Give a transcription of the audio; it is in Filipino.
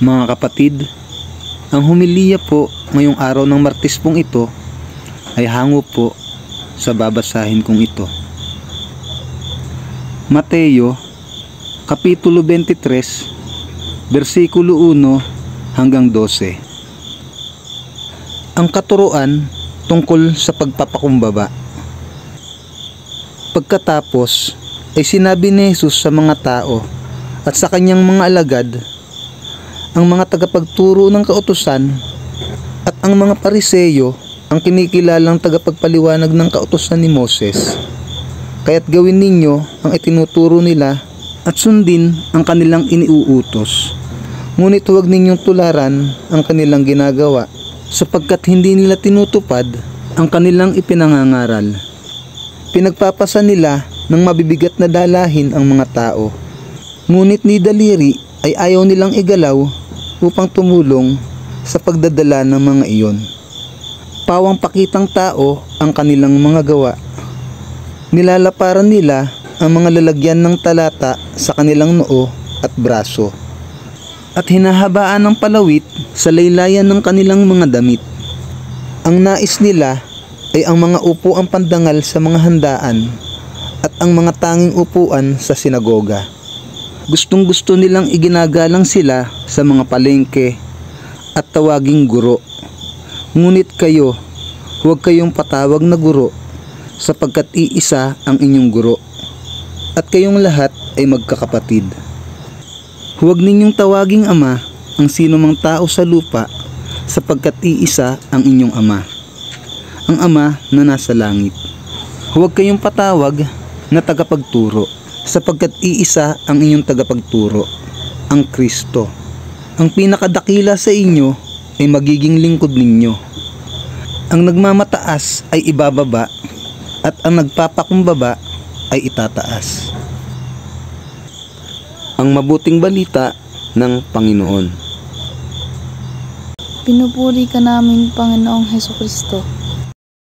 Mga kapatid, ang humiliya po ngayong araw ng Martes pong ito ay hango po sa babasahin kong ito. Mateo, Kapitulo 23, versikulo 1 hanggang 12. Ang katuruan tungkol sa pagpapakumbaba. Pagkatapos ay sinabi ni Jesus sa mga tao at sa kanyang mga alagad, ang mga tagapagturo ng kautusan at ang mga pariseyo ang kinikilalang tagapagpaliwanag ng kautusan ni Moses. Kaya't gawin ninyo ang itinuturo nila at sundin ang kanilang iniuutos. Ngunit huwag ninyong tularan ang kanilang ginagawa, sapagkat hindi nila tinutupad ang kanilang ipinangangaral. Pinagpapasa nila ng mabibigat na dalahin ang mga tao, ngunit ni daliri ay ayaw nilang igalaw upang tumulong sa pagdadala ng mga iyon. Pawang pakitang tao ang kanilang mga gawa. Nilalaparan nila ang mga lalagyan ng talata sa kanilang noo at braso, at hinahabaan ng palawit sa laylayan ng kanilang mga damit. Ang nais nila ay ang mga upuang pandangal sa mga handaan at ang mga tanging upuan sa sinagoga. Gustong-gusto nilang iginagalang sila sa mga palengke at tawaging guro. Ngunit kayo, huwag kayong patawag na guro, sapagkat iisa ang inyong guro, at kayong lahat ay magkakapatid. Huwag ninyong tawaging ama ang sino mang tao sa lupa, sapagkat iisa ang inyong ama, ang Ama na nasa langit. Huwag kayong patawag na tagapagturo, sapagkat iisa ang inyong tagapagturo, ang Kristo. Ang pinakadakila sa inyo ay magiging lingkod ninyo. Ang nagmamataas ay ibababa, at ang nagpapakumbaba ay itataas. Ang mabuting balita ng Panginoon. Pinupuri ka namin, Panginoong Hesukristo.